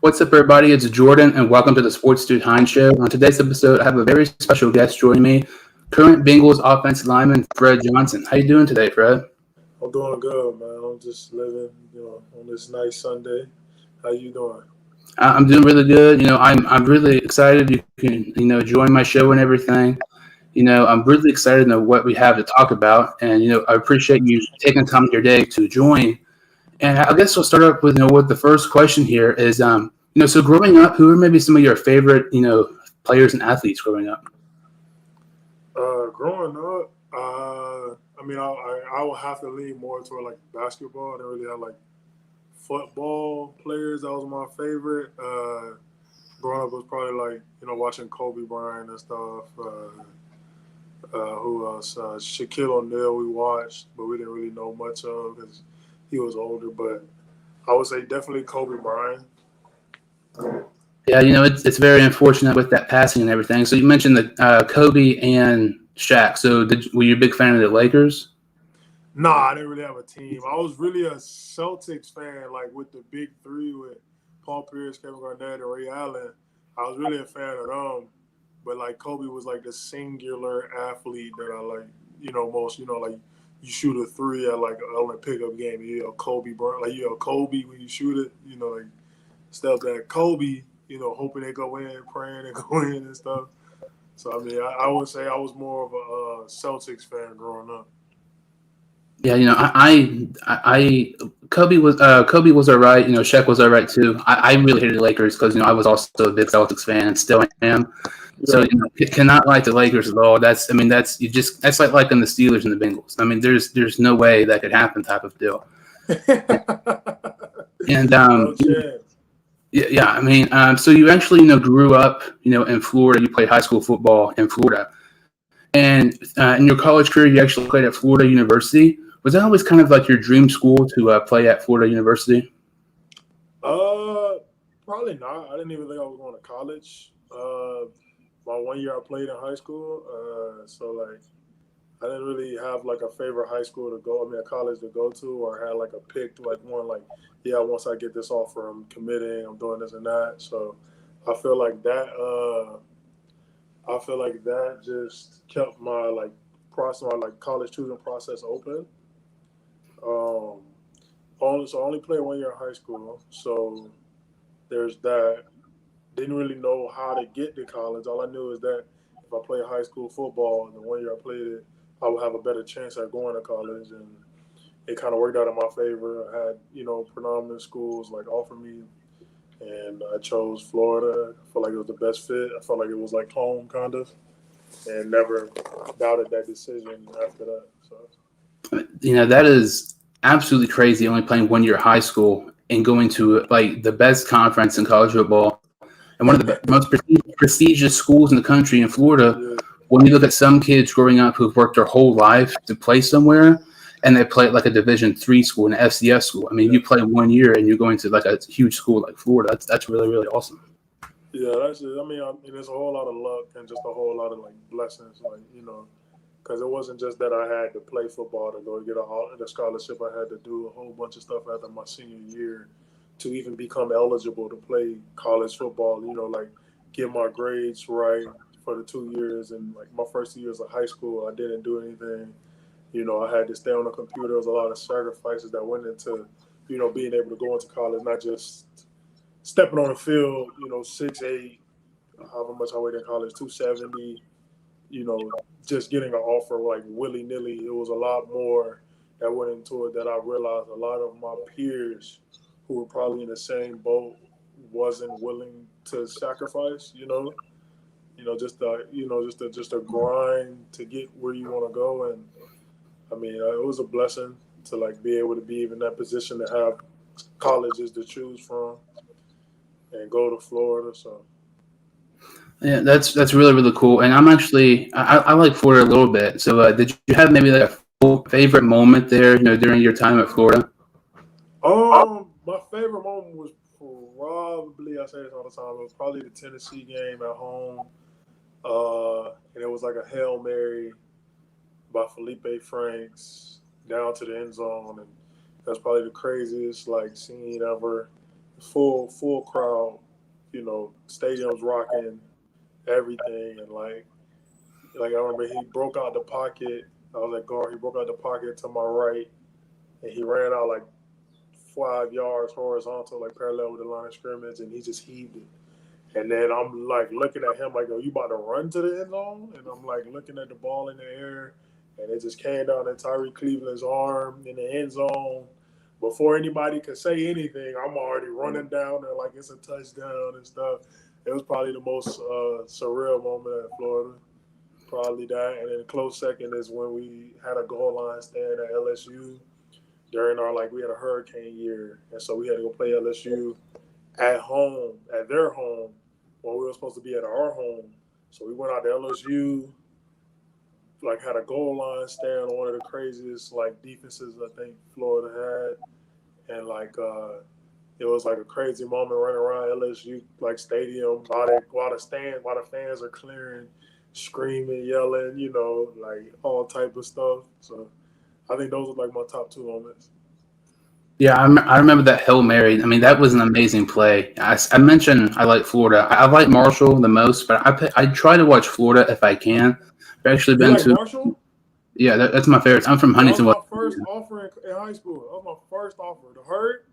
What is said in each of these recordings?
What's up, everybody? It's Jordan, and welcome to the Sports Dude Hines Show. On today's episode, I have a very special guest joining me, current Bengals offensive lineman Fred Johnson. How you doing today, Fred? I'm doing good, man. I'm just living, on this nice Sunday. How you doing? I'm doing really good. I'm really excited you can join my show and everything. I'm really excited to know what we have to talk about, and I appreciate you taking time of your day to join. And I guess we'll start up with what the first question here is. So growing up, who are maybe some of your favorite players and athletes growing up? Growing up, I would have to lean more toward like basketball. I didn't really have like football players. That was my favorite. Growing up was probably like watching Kobe Bryant and stuff. Who else? Shaquille O'Neal we watched, but we didn't really know much of because he was older. But I would say definitely Kobe Bryant. Yeah, it's very unfortunate with that passing and everything. So you mentioned the Kobe and Shaq. So were you a big fan of the Lakers? Nah, I didn't really have a team. I was really a Celtics fan, like with the big three with Paul Pierce, Kevin Garnett, and Ray Allen. I was really a fan of them. But like Kobe was like the singular athlete that I like, most. Like you shoot a three at like an Olympic pickup game, you yell Kobe Bryant, like you yell Kobe when you shoot it, like stuff that Kobe, hoping they go in, praying they go in and stuff. So I would say I was more of a Celtics fan growing up. Yeah, Kobe was all right. Shaq was all right too. I really hated the Lakers because I was also a big Celtics fan and still am. So cannot like the Lakers at all. That's like liking the Steelers and the Bengals. I mean, there's no way that could happen type of deal. And No chance. yeah. So you actually grew up in Florida. You played high school football in Florida, and in your college career, you actually played at Florida University. Was that always kind of like your dream school to play at Florida University? Uh, Probably not. I didn't even think I was going to college. My 1 year I played in high school. So like I didn't really have like a favorite high school to go. A college to go to, or had like a pick like one. Like, yeah, once I get this offer, I'm committing. I'm doing this and that. So I feel like that. I feel like that just kept my like process, my like college choosing process open. Um, I only played 1 year in high school, so there's that. Didn't really know how to get to college. All I knew is that if I played high school football, and the 1 year I played it, I would have a better chance at going to college, and it kind of worked out in my favor. I had predominant schools like offer me, and I chose Florida. I felt like it was the best fit. I felt like it was like home, kind of, and never doubted that decision after that. So. That is absolutely crazy. Only playing 1 year of high school and going to like the best conference in college football and one of the most prestigious schools in the country in Florida. Yeah. When you look at some kids growing up who've worked their whole life to play somewhere, and they play at like a Division III school, an FCS school. I mean, you play 1 year and you're going to like a huge school like Florida. That's really really awesome. Yeah, that's it. There's a whole lot of luck and just a whole lot of like blessings, like because it wasn't just that I had to play football to go get the scholarship. I had to do a whole bunch of stuff after my senior year to even become eligible to play college football. Like get my grades right for the 2 years, and like my first 2 years of high school, I didn't do anything. I had to stay on the computer. There was a lot of sacrifices that went into being able to go into college, not just stepping on the field. 6'8", however much I weighed in college, 270. Just getting an offer like willy nilly. It was a lot more that went into it that I realized a lot of my peers who were probably in the same boat wasn't willing to sacrifice. Just a grind to get where you want to go. And it was a blessing to like be able to be in that position to have colleges to choose from and go to Florida. So. Yeah, that's really really cool. And I'm actually I like Florida a little bit. So did you have maybe like a favorite moment there? During your time at Florida? My favorite moment was probably, I say this all the time, it was probably the Tennessee game at home. And it was like a Hail Mary by Felipe Franks down to the end zone, and that's probably the craziest like scene ever. full crowd, stadiums rocking everything, and like I remember he broke out the pocket. I was like guard. He broke out the pocket to my right, and he ran out like 5 yards horizontal, like parallel with the line of scrimmage, and he just heaved it. And then I'm like looking at him like, "Are you about to run to the end zone?" And I'm like looking at the ball in the air, and it just came down to Tyree Cleveland's arm in the end zone. Before anybody could say anything, I'm already running down there like it's a touchdown and stuff. It was probably the most surreal moment at Florida. Probably that. And then a close second is when we had a goal line stand at LSU during we had a hurricane year. And so we had to go play LSU at home, at their home, when we were supposed to be at our home. So we went out to LSU, had a goal line stand on one of the craziest defenses I think Florida had, and it was like a crazy moment running around LSU stadium while the fans are clearing, screaming, yelling, all type of stuff. So I think those are my top two moments. Yeah, I remember that Hail Mary. I mean, that was an amazing play. I mentioned I like Florida. I like Marshall the most, but I try to watch Florida if I can. I've actually been to Marshall? Yeah, that's my favorite. I'm from That Huntington. was my first offer in high school. That was my first offer. The Herd?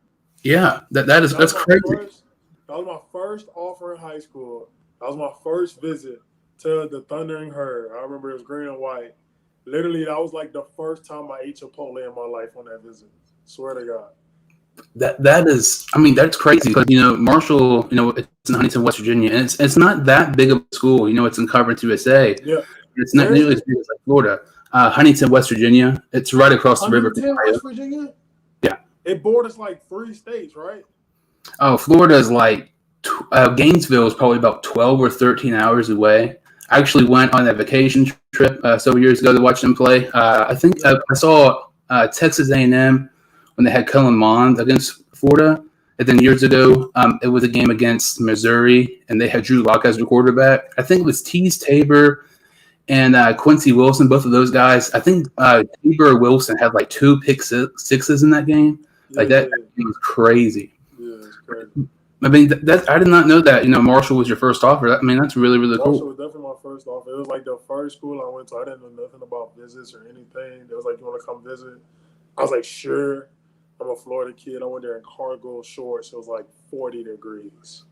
Yeah, that's crazy. That was my first offer in high school. That was my first visit to the Thundering Herd. I remember it was green and white. Literally, that was the first time I ate Chipotle in my life on that visit. Swear to God. That is, I mean, that's crazy because Marshall, it's in Huntington, West Virginia, and it's not that big of a school. It's in Conference USA. Yeah, it's not nearly as big as Florida. Huntington, West Virginia. It's right across the river. Huntington, West Virginia. Yeah, it borders 3 states, right? Oh, Florida is Gainesville is probably about 12 or 13 hours away. I actually went on a vacation trip several years ago to watch them play. I think I saw Texas A&M when they had Kellen Mond against Florida. And then years ago, it was a game against Missouri, and they had Drew Lock as the quarterback. I think it was Tease Tabor and Quincy Wilson, both of those guys. I think Tabor Wilson had 2 pick sixes in that game. That game was crazy. Yeah, it's crazy. I mean, I did not know that. Marshall was your first offer. I mean, that's really, really cool. Marshall was definitely my first offer. It was the first school I went to. I didn't know nothing about visits or anything. They was "You want to come visit?" I was like, "Sure." I'm a Florida kid. I went there in cargo shorts. It was 40 degrees.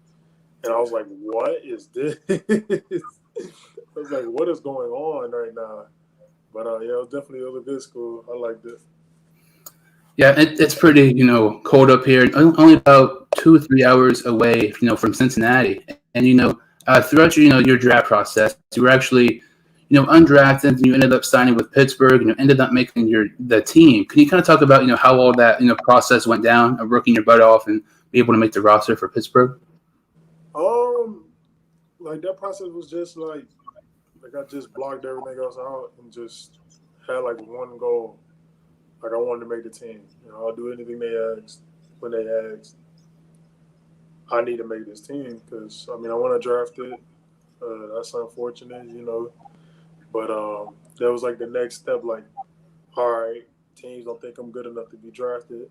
And I was like, what is this? I was like, what is going on right now? But yeah, it was a good school. I liked it. Yeah, it's pretty, cold up here. Only about 2 or 3 hours away, from Cincinnati. And throughout your draft process, you were actually, undrafted. And you ended up signing with Pittsburgh. Ended up making the team. Can you kind of talk about how all that process went down, of working your butt off and be able to make the roster for Pittsburgh? That process was just I just blocked everything else out and just had one goal. I wanted to make the team. I'll do anything they asked when they asked. I need to make this team because I want to draft it. That's unfortunate, But that was the next step. All right, teams don't think I'm good enough to be drafted.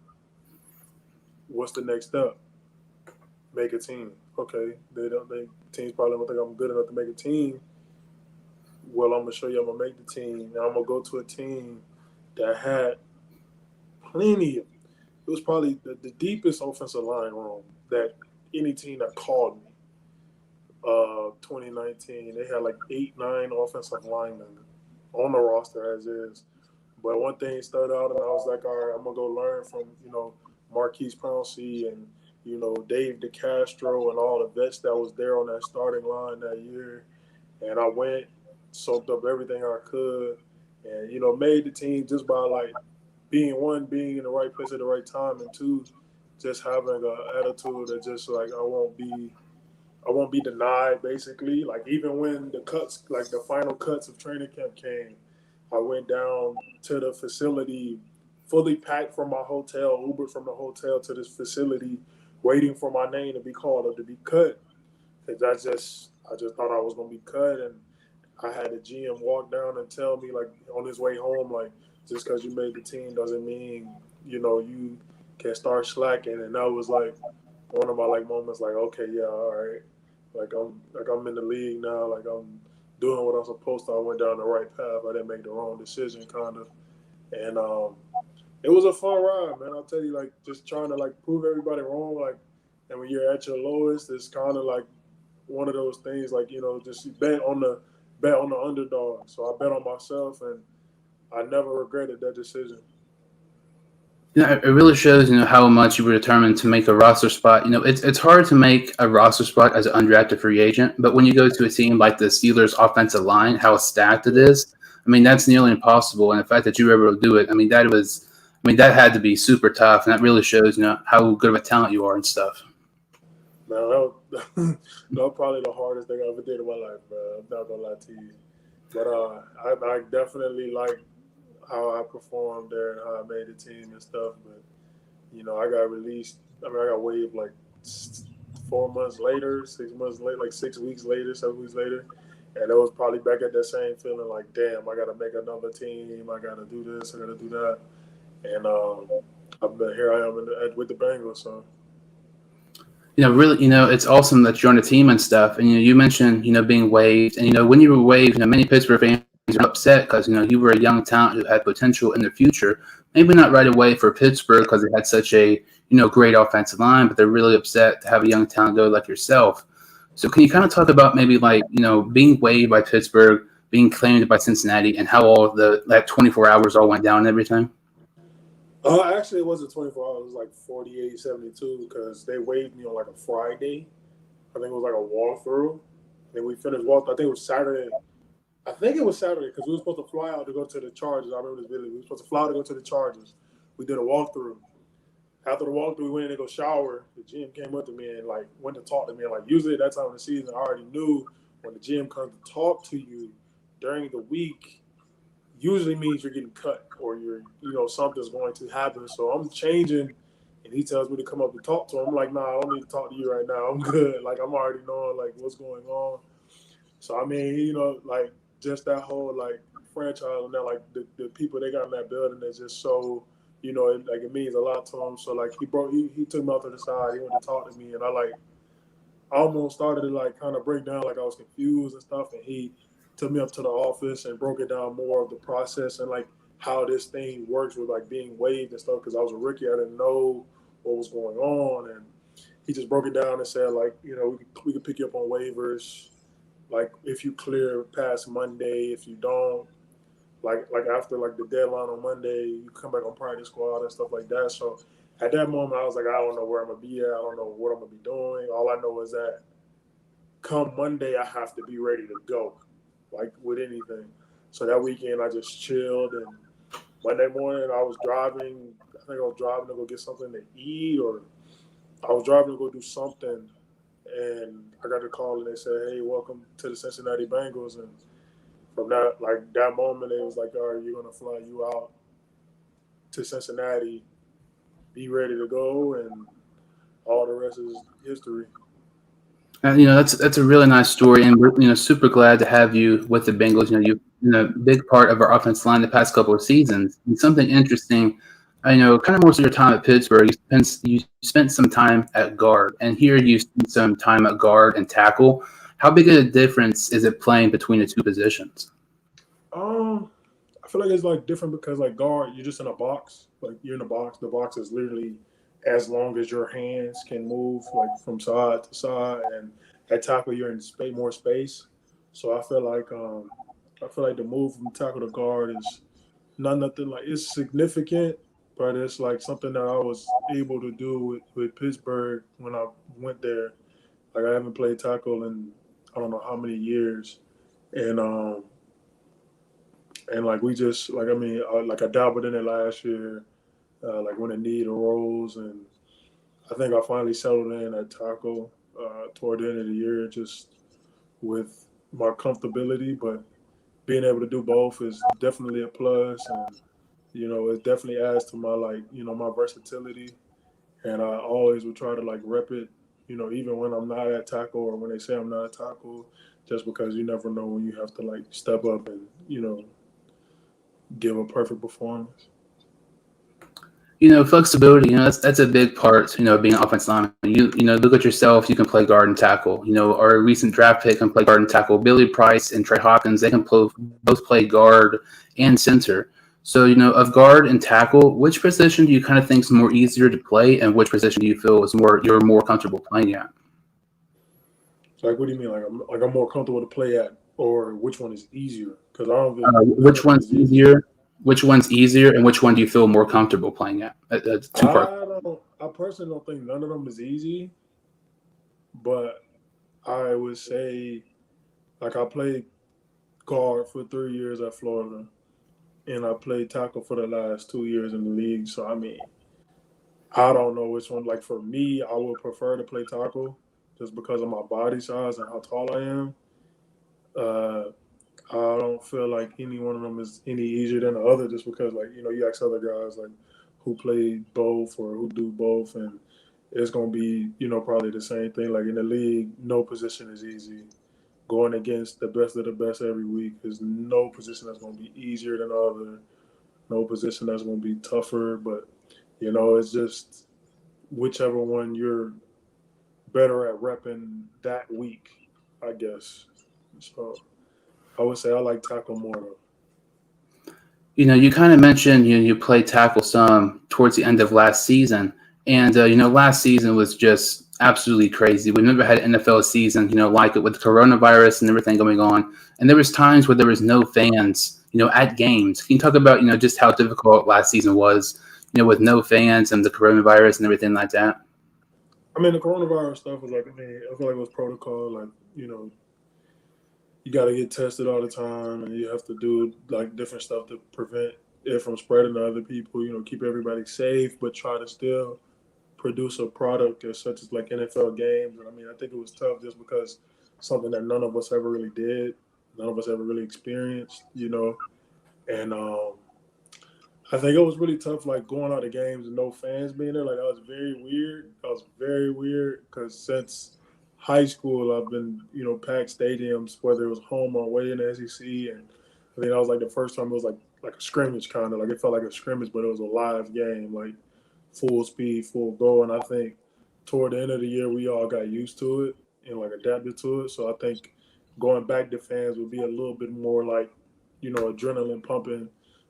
What's the next step? Make a team. Okay, teams probably don't think I'm good enough to make a team. Well, I'm gonna show you I'm gonna make the team. And I'm gonna go to a team that had plenty of. It was probably the deepest offensive line room that any team that called me. 2019, they had 8, 9 offensive linemen on the roster as is. But one thing stood out, and I was like, all right, I'm gonna go learn from Marquise Pouncey and Dave DeCastro and all the vets that was there on that starting line that year. And I went, soaked up everything I could, and made the team just by being in the right place at the right time, and 2, just having an attitude that just I won't be denied, basically. Even when the cuts, the final cuts of training camp came, I went down to the facility, fully packed from my hotel, Ubered from the hotel to this facility, waiting for my name to be called or to be cut. Because I just thought I was going to be cut. And I had the GM walk down and tell me, on his way home, just because you made the team doesn't mean, you can start slacking. And that was one of my like moments, like, okay, yeah, all right, I'm in the league now, like I'm doing what I'm supposed to. I went down the right path. I didn't make the wrong decision, kind of, and it was a fun ride, man. I'll tell you, like just trying to like prove everybody wrong, like, and when you're at your lowest, it's kind of like one of those things, like just bet on the underdog. So I bet on myself, and I never regretted that decision. It really shows, how much you were determined to make a roster spot. It's hard to make a roster spot as an undrafted free agent, but when you go to a team like the Steelers' offensive line, how stacked it is, I mean, that's nearly impossible. And the fact that you were able to do it, that had to be super tough, and that really shows, how good of a talent you are and stuff. Man, that was probably the hardest thing I ever did in my life, bro. I'm not gonna lie to you. But I definitely like how I performed there and how I made the team and stuff. But I got released. I mean, I got waived like 4 months later, 6 months later, like 6 weeks later, 7 weeks later, and it was probably back at that same feeling like, damn, I got to make another team. I got to do this. I got to do that. And I've been here. I am with the Bengals. So Really, it's awesome that you're on a team and stuff. And you mentioned, being waived, and when you were waived, many Pittsburgh fans are upset because you were a young talent who had potential in the future. Maybe not right away for Pittsburgh because they had such a great offensive line, but they're really upset to have a young talent go like yourself. So can you kind of talk about maybe like being waived by Pittsburgh, being claimed by Cincinnati, and how all the that 24 hours all went down and everything? actually, it wasn't 24 hours. It was like 48, 72 because they waived me on like a Friday. I think it was like a walkthrough. And we finished walk. I think it was Saturday. I think it was Saturday because we were supposed to fly out to go to the Chargers. I remember this vividly. We were supposed to fly out to go to the Chargers. We did a walkthrough. After the walkthrough, we went in to go shower. The GM came up to me and like went to talk to me. And like usually at that time of the season, I already knew when the GM comes to talk to you during the week, usually means you're getting cut or something's going to happen. So I'm changing, and he tells me to come up to talk to him. I'm like, nah, I don't need to talk to you right now. I'm good. Like I'm already knowing like what's going on. So I mean, like just that whole like franchise and that like the people they got in that building is just so it means a lot to him. So like he took me out to the side. He went to talk to me, and I like almost started to like kind of break down like I was confused and stuff. And he took me up to the office and broke it down more of the process and like how this thing works with like being waived and stuff. Because I was a rookie, I didn't know what was going on, and he just broke it down and said like we could pick you up on waivers like if you clear past Monday. If you don't, like after like the deadline on Monday, you come back on practice squad and stuff like that. So at that moment, I was like, I don't know where I'm gonna be at. I don't know what I'm gonna be doing. All I know is that come Monday, I have to be ready to go, like with anything. So that weekend, I just chilled, and Monday morning, I was driving. I think I was driving to go get something to eat, or I was driving to go do something, and I got a call, and they said, "Hey, welcome to the Cincinnati Bengals." And from that moment, it was like, "All right, you're gonna fly you out to Cincinnati, be ready to go," and all the rest is history. And, that's a really nice story, and we're super glad to have you with the Bengals. You've been a big part of our offense line the past couple of seasons. And something interesting, I know, kind of most of your time at Pittsburgh, you spent some time at guard, and here you spent some time at guard and tackle. How big of a difference is it playing between the two positions? Um, I feel like it's like different because like guard, you're just in a box. Like you're in a box. The box is literally as long as your hands can move, like from side to side. And at tackle, you're in more space. So I feel like the move from tackle to guard is not nothing like it's significant, but it's like something that I was able to do with Pittsburgh when I went there. Like I haven't played tackle in I don't know how many years, and like we just like I mean like I dabbled in it last year, like when the need arose, and I think I finally settled in at tackle toward the end of the year, just with my comfortability. But being able to do both is definitely a plus, and it definitely adds to my like my versatility. And I always would try to like rep it, even when I'm not at tackle or when they say I'm not at tackle, just because you never know when you have to like step up and give a perfect performance. Flexibility, that's a big part, being an offensive lineman. Look at yourself, you can play guard and tackle. Our recent draft pick can play guard and tackle. Billy Price and Trey Hopkins, they can both play guard and center. So, of guard and tackle, which position do you kind of think is more easier to play, and which position do you feel is you're more comfortable playing at? Like, what do you mean? Like I'm more comfortable to play at, or which one is easier? Because I don't. Which one's easier? Which one's easier, and which one do you feel more comfortable playing at? That's two parts. I personally don't think none of them is easy, but I would say, like, I played guard for 3 years at Florida, and I played tackle for the last 2 years in the league. So I mean, I don't know which one. Like, for me, I would prefer to play tackle just because of my body size and how tall I am. I don't feel like any one of them is any easier than the other, just because, like, you ask other guys like who play both or who do both, and it's gonna be probably the same thing. Like, in the league, no position is easy. Going against the best of the best every week, there's no position that's gonna be easier than the other. No position that's gonna be tougher, but it's just whichever one you're better at repping that week, I guess. So I would say I like tackle more though. You kind of mentioned you played tackle some towards the end of last season, and last season was just absolutely crazy. We never had an NFL season, like it, with coronavirus and everything going on, and there was times where there was no fans, at games. Can you talk about just how difficult last season was, with no fans and the coronavirus and everything like that? I mean, the coronavirus stuff was like, I feel like it was protocol. Like, you got to get tested all the time, and you have to do like different stuff to prevent it from spreading to other people. Keep everybody safe, but try to still produce a product as such as like NFL games. And I mean, I think it was tough just because something that none of us ever really did, none of us ever really experienced. And I think it was really tough, like going out to games and no fans being there. Like, that was very weird. That was very weird because since high school, I've been, packed stadiums, whether it was home or away in the SEC. And I think that was like the first time it was like a scrimmage kind of. Like, it felt like a scrimmage, but it was a live game, like full speed, full go. And I think toward the end of the year, we all got used to it and like adapted to it. So I think going back to fans would be a little bit more like, adrenaline pumping,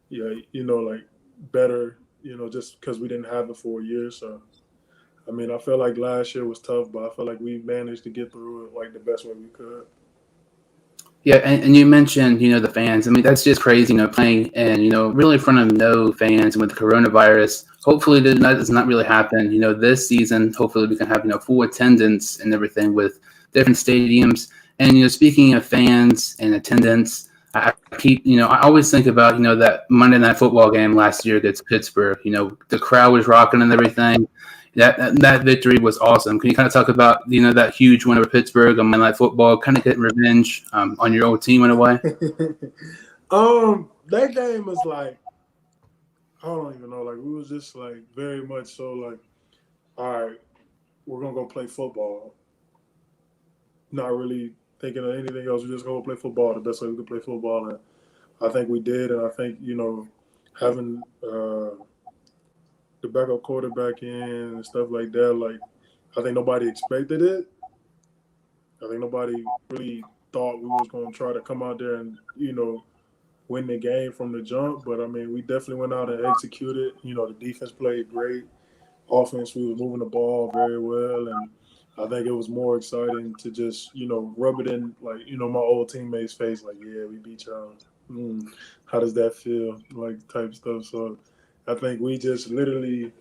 like better, just because we didn't have it for a year. So, I mean, I feel like last year was tough, but I feel like we managed to get through it like the best way we could. Yeah, and you mentioned, the fans. I mean, that's just crazy, playing and, really in front of no fans. And with the coronavirus, hopefully that does not really happen, this season. Hopefully we can have, full attendance and everything with different stadiums. And, speaking of fans and attendance, I always think about, that Monday Night Football game last year against Pittsburgh. The crowd was rocking and everything. That victory was awesome. Can you kind of talk about, that huge win over Pittsburgh on Monday Night Football, kind of getting revenge on your old team in a way? That game was like, I don't even know. Like, we was just like very much so like, all right, we're going to go play football. Not really thinking of anything else. We're just going to play football the best way we could play football. And I think we did. And I think, having the backup quarterback in and stuff like that, like, I think nobody expected it. I think nobody really thought we was going to try to come out there and, win the game from the jump. But, I mean, we definitely went out and executed. The defense played great. Offense, we were moving the ball very well. And I think it was more exciting to just, rub it in, like, my old teammates' face, like, yeah, we beat y'all. How does that feel? Like, type stuff. So I think we just literally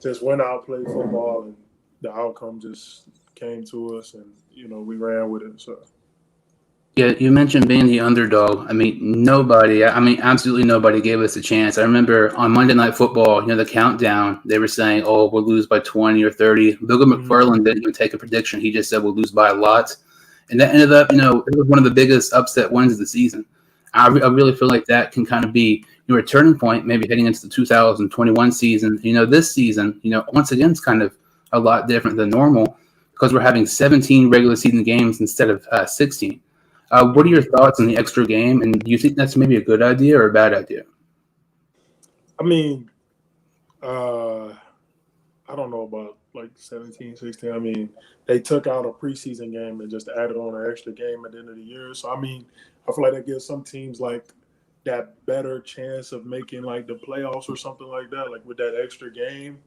just went out, played football, and the outcome just came to us, and, we ran with it. So. Yeah, you mentioned being the underdog. I mean, absolutely nobody gave us a chance. I remember on Monday Night Football, the countdown, they were saying, oh, we'll lose by 20 or 30. Bill McFarland didn't even take a prediction. He just said we'll lose by a lot. And that ended up, it was one of the biggest upset wins of the season. I really feel like that can kind of be a turning point, maybe heading into the 2021 season. This season, once again, it's kind of a lot different than normal because we're having 17 regular season games instead of 16. What are your thoughts on the extra game, and do you think that's maybe a good idea or a bad idea? I mean, Uh, I don't know about like 17, 16. I mean, they took out a preseason game and just added on an extra game at the end of the year. So, I mean, I feel like that gives some teams like that better chance of making like the playoffs or something like that, like with that extra game.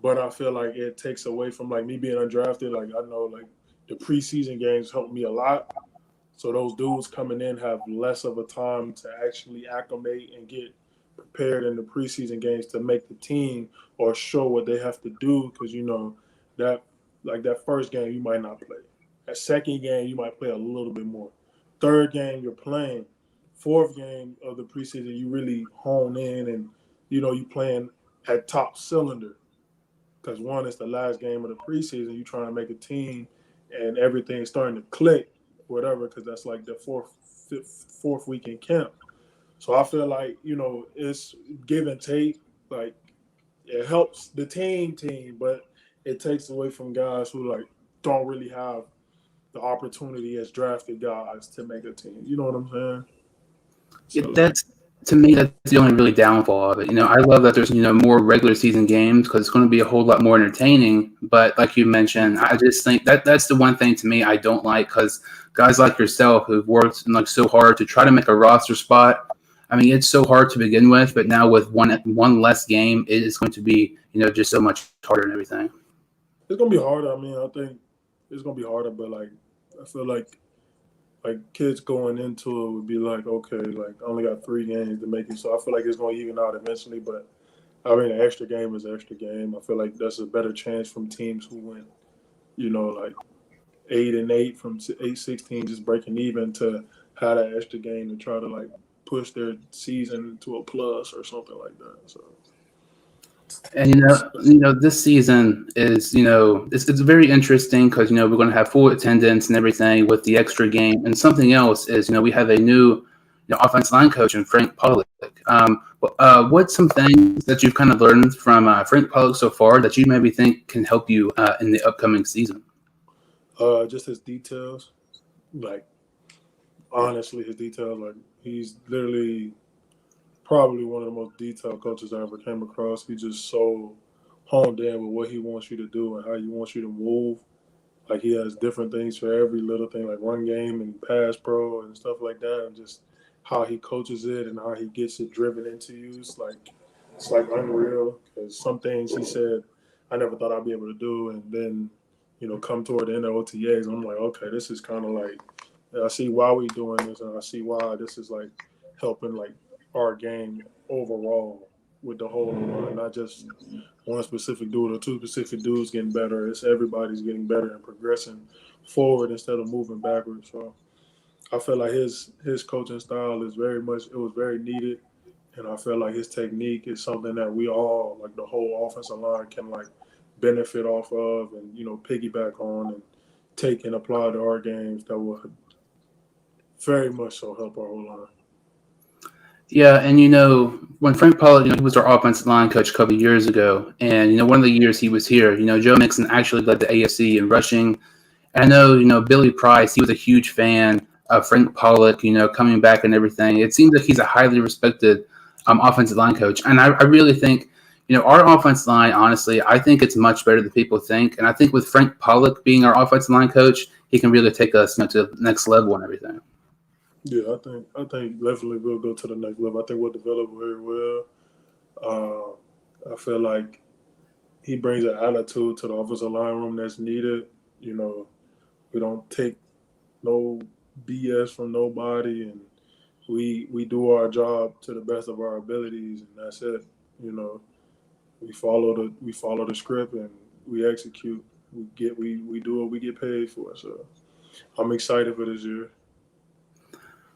But I feel like it takes away from like me being undrafted. Like I know like the preseason games helped me a lot. So those dudes coming in have less of a time to actually acclimate and get prepared in the preseason games to make the team or show what they have to do. Because you know that like that first game you might not play. That second game you might play a little bit more. Third game you're playing. Fourth game of the preseason you really hone in and you know you playing at top cylinder because one is the last game of the preseason. You trying to make a team, and everything's starting to click, whatever. Because that's like the fourth week in camp. So I feel like you know it's give and take. Like it helps the team, but it takes away from guys who like don't really have the opportunity as drafted guys to make a team. You know what I'm saying? Yeah, So like, that's to me that's the only really downfall of it. I love that there's more regular season games because it's going to be a whole lot more entertaining. But like you mentioned, I just think that that's the one thing to me I don't like because guys like yourself who've worked like so hard to try to make a roster spot. I mean, it's so hard to begin with, but now with one less game, it is going to be just so much harder and everything. it's gonna be harder. I mean, I think it's gonna be harder, but like I feel like kids going into it would be like, okay, like I only got 3 games to make it, so I feel like it's going to even out eventually. But I mean, an extra game is an extra game. I feel like that's a better chance from teams who went, you know, like 8-8 from 8-16, just breaking even to have that extra game to try to like push their season to a plus or something like that. So And this season is it's very interesting because we're going to have full attendance and everything with the extra game. And something else is we have a new offensive line coach in Frank Pollack. What's some things that you've kind of learned from Frank Pollack so far that you maybe think can help you in the upcoming season? just his details, like honestly, his details, like he's literally probably one of the most detailed coaches I ever came across. He's just so honed in with what he wants you to do and how he wants you to move. Like he has different things for every little thing, like run game and pass pro and stuff like that, and just how he coaches it and how he gets it driven into you. It's like unreal. Because some things he said I never thought I'd be able to do, and then come toward the end of OTAs, I'm like, okay, this is kind of like I see why we doing this, and I see why this is like helping like our game overall with the whole line, not just one specific dude or two specific dudes getting better. It's everybody's getting better and progressing forward instead of moving backwards. So I feel like his coaching style is very much it was very needed, and I feel like his technique is something that we all like the whole offensive line can like benefit off of and piggyback on and take and apply to our games that will very much so help our whole line. Yeah, and when Frank Pollard, he was our offensive line coach a couple of years ago, and one of the years he was here, Joe Mixon actually led the AFC in rushing. And I know, Billy Price, he was a huge fan of Frank Pollack, coming back and everything. It seems like he's a highly respected offensive line coach, and I really think, our offensive line, honestly, I think it's much better than people think, and I think with Frank Pollack being our offensive line coach, he can really take us, to the next level and everything. Yeah, I think definitely we'll go to the next level. I think we'll develop very well. I feel like he brings an attitude to the offensive line room that's needed. You know, we don't take no BS from nobody, and we do our job to the best of our abilities, and that's it. You know, we follow the script and we execute. We do what we get paid for. So I'm excited for this year.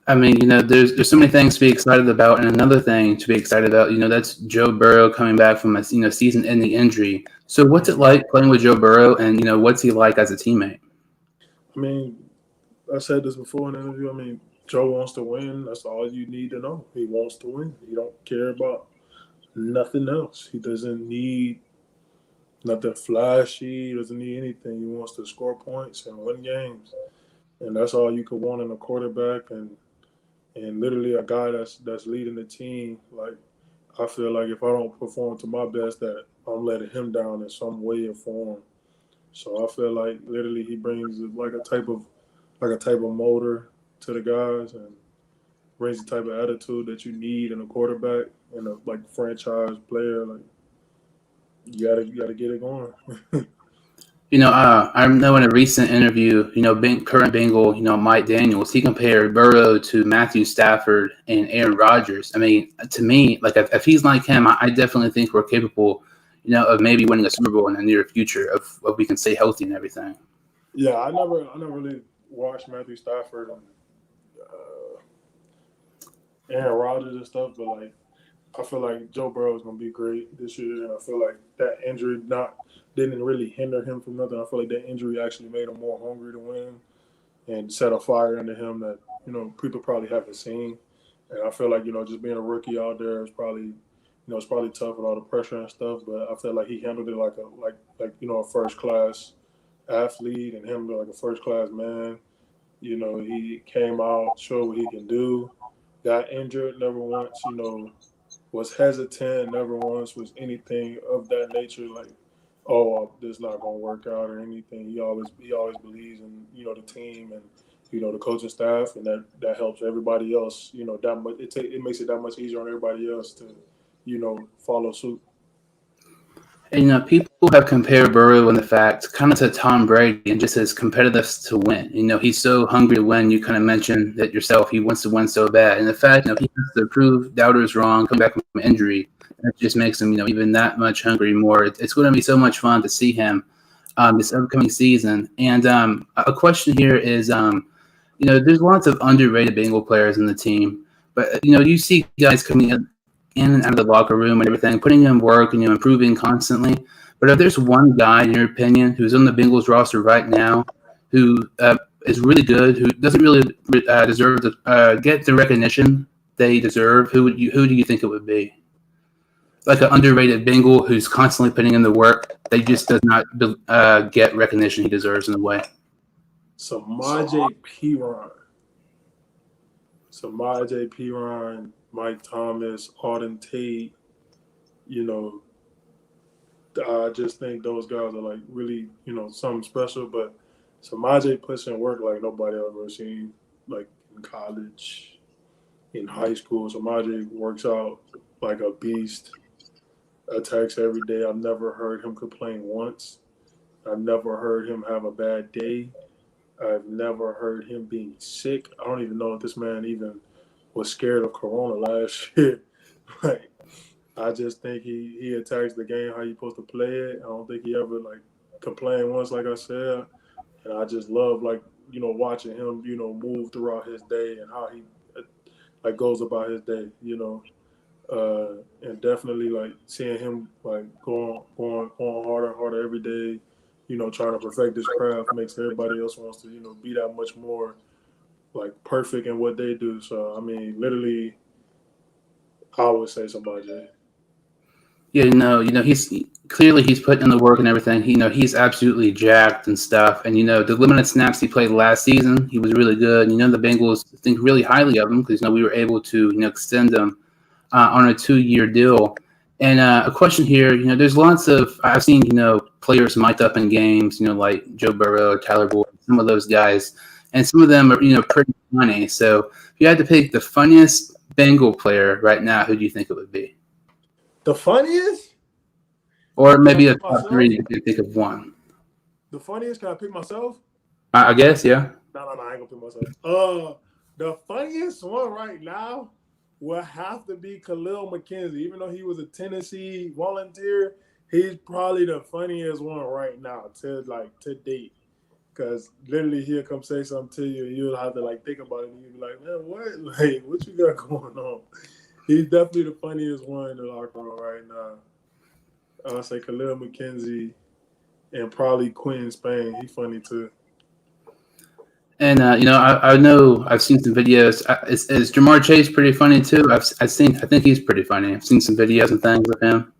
I mean, there's so many things to be excited about, and another thing to be excited about, that's Joe Burrow coming back from a season-ending injury. So, what's it like playing with Joe Burrow, and what's he like as a teammate? I mean, I said this before in the interview. I mean, Joe wants to win. That's all you need to know. He wants to win. He don't care about nothing else. He doesn't need nothing flashy. He doesn't need anything. He wants to score points and win games, and that's all you could want in a quarterback and literally a guy that's leading the team. Like I feel like if I don't perform to my best, that I'm letting him down in some way or form. So I feel like literally he brings like a type of motor to the guys and brings the type of attitude that you need in a quarterback and a like franchise player. Like you gotta get it going. I know in a recent interview, current Bengal, Mike Daniels, he compared Burrow to Matthew Stafford and Aaron Rodgers. I mean, to me, like if he's like him, I definitely think we're capable, of maybe winning a Super Bowl in the near future if we can stay healthy and everything. Yeah, I never really watched Matthew Stafford and Aaron Rodgers and stuff, but like I feel like Joe Burrow is gonna be great this year, and I feel like that injury not didn't really hinder him from nothing. I feel like that injury actually made him more hungry to win and set a fire under him that people probably haven't seen. And I feel like just being a rookie out there is probably it's probably tough with all the pressure and stuff. But I feel like he handled it like a first class athlete and him like a first class man. He came out, showed what he can do. Got injured, never once, was hesitant, never once was anything of that nature, like, oh, this not gonna work out or anything. He always believes in, the team and, the coaching staff, and that helps everybody else, that much it makes it that much easier on everybody else to, follow suit. And, people have compared Burrow in the fact kind of to Tom Brady and just his competitiveness to win. He's so hungry to win. You kind of mentioned that yourself. He wants to win so bad. And the fact, he has to prove doubters wrong, come back from injury. That just makes him, even that much hungry more. It's going to be so much fun to see him this upcoming season. And a question here is, there's lots of underrated Bengal players in the team. But, you see guys coming in and out of the locker room and everything, putting in work and improving constantly. But if there's one guy, in your opinion, who's on the Bengals roster right now, who is really good, who doesn't really deserve to get the recognition they deserve, who do you think it would be? Like an underrated Bengal who's constantly putting in the work, that just does not get recognition he deserves in a way. Samaje Perine, Mike Thomas, Auden Tate, I just think those guys are like really, something special. But Samaje puts in work like nobody I've ever seen, like in college, in high school. Samaje works out like a beast, attacks every day. I've never heard him complain once. I've never heard him have a bad day. I've never heard him being sick. I don't even know if this man even was scared of Corona last year. Like, I just think he attacks the game how you supposed to play it. I don't think he ever like complained once, like I said. And I just love watching him, move throughout his day and how he like goes about his day, and definitely like seeing him like going harder and harder every day, trying to perfect his craft makes everybody else wants to, be that much more like perfect in what they do. So I mean, literally, I would say somebody. Yeah, he's putting in the work and everything. He's absolutely jacked and stuff. And the limited snaps he played last season, he was really good. The Bengals think really highly of him because we were able to extend him on a 2-year deal. And a question here, there's lots of I've seen players mic'd up in games, like Joe Burrow, Tyler Boyd, some of those guys, and some of them are pretty funny. So if you had to pick the funniest Bengal player right now, who do you think it would be? The funniest? Or maybe a top three if you think of one. The funniest? Can I pick myself? I guess, yeah. No, I ain't gonna pick myself. The funniest one right now will have to be Khalil McKenzie. Even though he was a Tennessee volunteer, he's probably the funniest one right now to date. Because literally he'll come say something to you and you'll have to like think about it and you'll be like, man, what? Like, what you got going on? He's definitely the funniest one in the locker room right now. I'll say Khalil McKenzie and probably Quentin Spain. He's funny too. And I know I've seen some videos. Is Jamar Chase pretty funny too? I think he's pretty funny. I've seen some videos and things of him.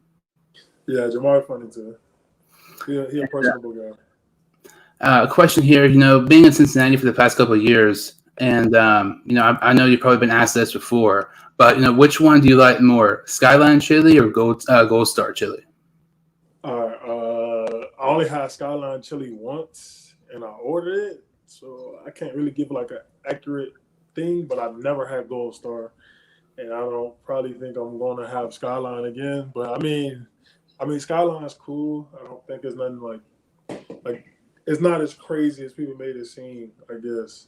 Yeah, Jamar funny too. He a personable guy. A question here. Being in Cincinnati for the past couple of years, And I know you've probably been asked this before, but which one do you like more, Skyline chili or Goldstar chili? All right. I only had Skyline chili once, and I ordered it, so I can't really give like an accurate thing. But I've never had Gold Star, and I don't probably think I'm going to have Skyline again. But I mean, Skyline's cool. I don't think it's nothing like it's not as crazy as people made it seem, I guess.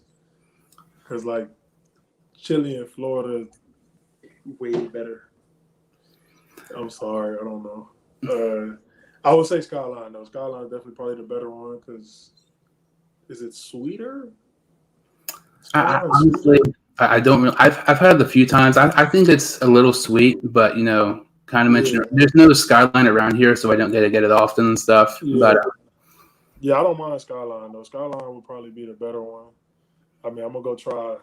Because like chili in Florida, way better. I'm sorry, I don't know. I would say Skyline though. Skyline is definitely probably the better one because is it sweeter? Honestly, I don't really. I've had it a few times. I think it's a little sweet, but kind of mentioned Yeah, there's no Skyline around here, so I don't get it often and stuff. yeah, But yeah. I don't mind Skyline though. Skyline would probably be the better one. I mean, I'm gonna go try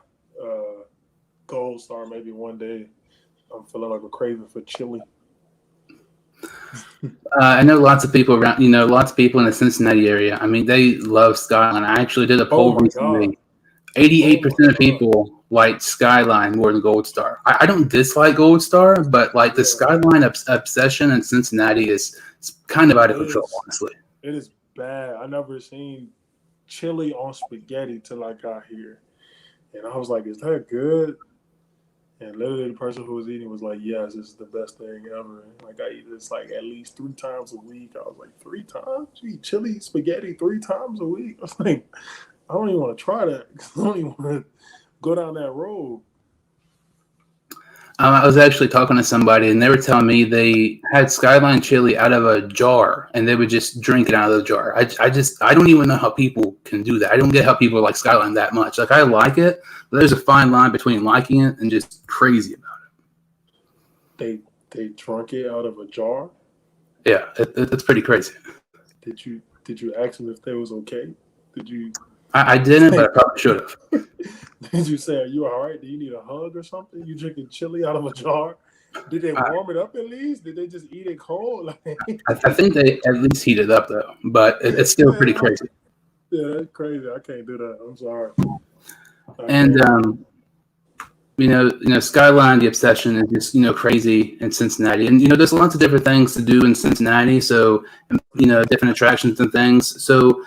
Gold Star maybe one day. I'm feeling like a craving for chili. I know lots of people around. Lots of people in the Cincinnati area. I mean, they love Skyline. I actually did a Oh poll my god! recently. Oh 88% my of god! people like Skyline more than Gold Star. I don't dislike Gold Star, but like the Yeah, Skyline obsession in Cincinnati is it's kind of out of it control, is. honestly. It is bad. I never seen chili on spaghetti till I got here, and I was like, "Is that good?" And literally, the person who was eating was like, "Yes, this is the best thing ever." And like I eat this like at least 3 times a week. I was like, 3 times? You eat chili spaghetti 3 times a week? I was like, I don't even want to try that. I don't even want to go down that road. I was actually talking to somebody, and they were telling me they had Skyline chili out of a jar, and they would just drink it out of the jar. I don't even know how people can do that. I don't get how people like Skyline that much. Like I like it, but there's a fine line between liking it and just crazy about They drunk it out of a jar. it. Yeah, it's pretty crazy. Did you ask them if they was okay? Did you I didn't, but I probably should have. did you say, "Are you all right? Do you need a hug or something? You drinking chili out of a jar?" Did they I, warm it up at least? Did they just eat it cold? I think they at least heat it up though, but it's still pretty Man, crazy. yeah, that's crazy. I can't do that. I'm sorry. I And can't do it. Skyline, the obsession is just crazy in Cincinnati, and there's lots of different things to do in Cincinnati. So different attractions and things. So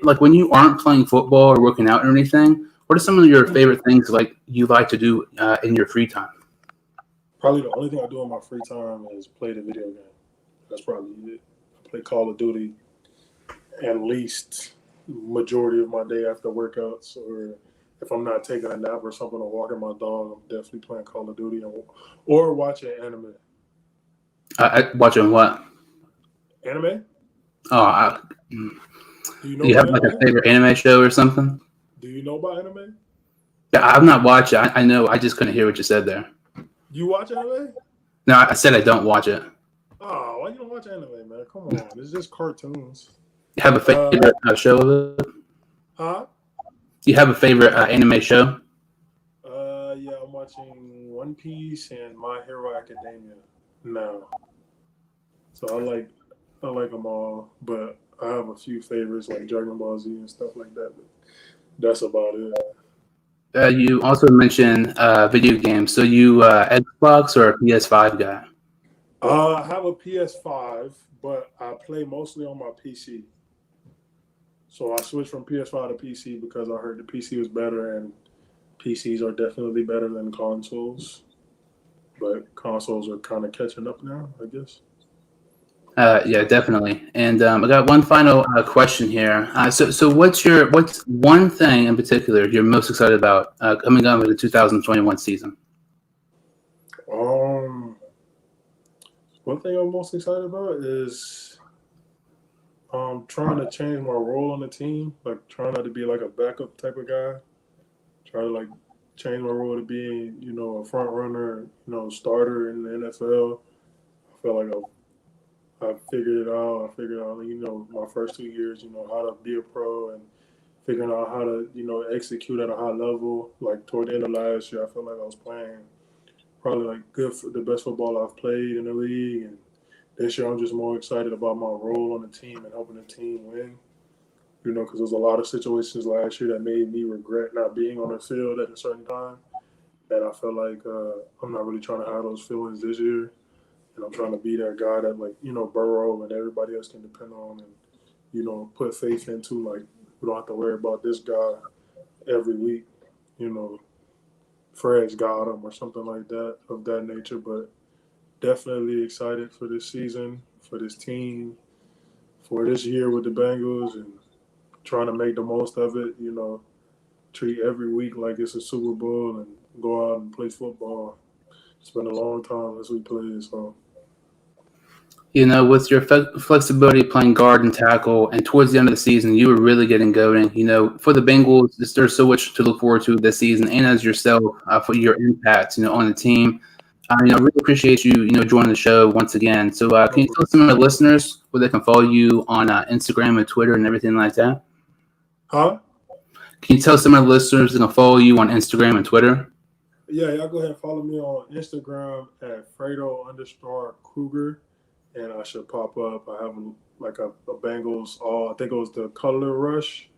like when you aren't playing football or working out or anything, what are some of your favorite things like you like to do in your free time? Probably the only thing I do in my free time is play the video game. That's probably it. I play Call of Duty at least majority of my day after workouts, or if I'm not taking a nap or something or walking my dog, I'm definitely playing Call of Duty or watching anime. Watching what? Anime? Oh, Do you know do you about have like a anime? favorite anime show or something? Do you know about anime? Yeah, I've not watched it. I know. I just couldn't hear what you said there. You watch anime? No, I said I don't watch it. Oh, why you don't watch anime, man? Come on, it's just cartoons. You have a Uh, favorite show of it? huh? You have a favorite anime show? Yeah, I'm watching One Piece and My Hero Academia now. So I like them all, but I have a few favorites like Dragon Ball Z and stuff like that. But that's about it. You also mentioned video games. So you Xbox or a PS5 guy? I have a PS5, but I play mostly on my PC. So I switched from PS5 to PC because I heard the PC was better, and PCs are definitely better than consoles. But consoles are kind of catching up now, I guess. Yeah, definitely. And I got one final question here. So what's one thing in particular you're most excited about coming up with the 2021 season? Um, One thing I'm most excited about is trying to change my role on the team. Like trying not to be like a backup type of guy. Try to like change my role to being, a front runner, starter in the NFL. I feel like I figured it out. I figured out, my first 2 years, how to be a pro and figuring out how to, execute at a high level. Like toward the end of last year, I felt like I was playing probably like good for the best football I've played in the league. And this year, I'm just more excited about my role on the team and helping the team win. because there was a lot of situations last year that made me regret not being on the field at a certain time. And I feel like I'm not really trying to have those feelings this year. And I'm trying to be that guy that, like, Burrow and everybody else can depend on and, put faith into. Like, we don't have to worry about this guy every week, Fred's got him or something like that, of that nature. But definitely excited for this season, for this team, for this year with the Bengals, and trying to make the most of it, treat every week like it's a Super Bowl and go out and play football. It's been a long time since we played, so. With your flexibility playing guard and tackle, and towards the end of the season, you were really getting going. For the Bengals, there's so much to look forward to this season, and as yourself, for your impact, on the team. I really appreciate you, joining the show once again. So can you tell some of the listeners where they can follow you on Instagram and Twitter and everything like that? Huh? Can you tell some of the listeners they can follow you on Instagram and Twitter? Yeah, y'all go ahead and follow me on Instagram at Fredo_Kruger. And I should pop up. I have like a Bengals, I think it was the Color Rush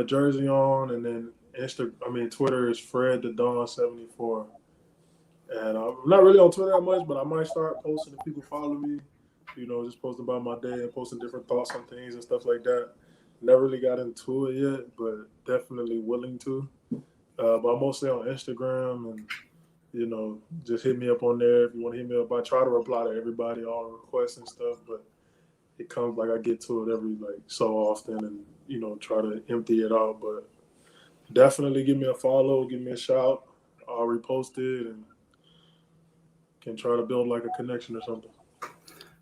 jersey on, and then Twitter is Fred the Dawn 74. And I'm not really on Twitter that much, but I might start posting if people follow me. Just posting about my day and posting different thoughts on things and stuff like that. Never really got into it yet, but definitely willing to. But I'm mostly on Instagram and. Just hit me up on there if you want to hit me up. I try to reply to everybody, all the requests and stuff, but it comes like I get to it every so often and, try to empty it out. But definitely give me a follow, give me a shout. I'll repost it and can try to build like a connection or something.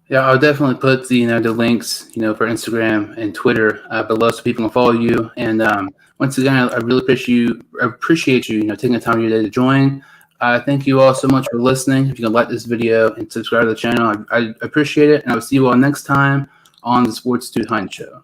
Yeah, I'll definitely put the links, for Instagram and Twitter below so people can follow you. And once again, I really appreciate you, taking the time of your day to join. Thank you all so much for listening. If you can like this video and subscribe to the channel, I appreciate it. And I will see you all next time on the Sports Dude Hunt Show.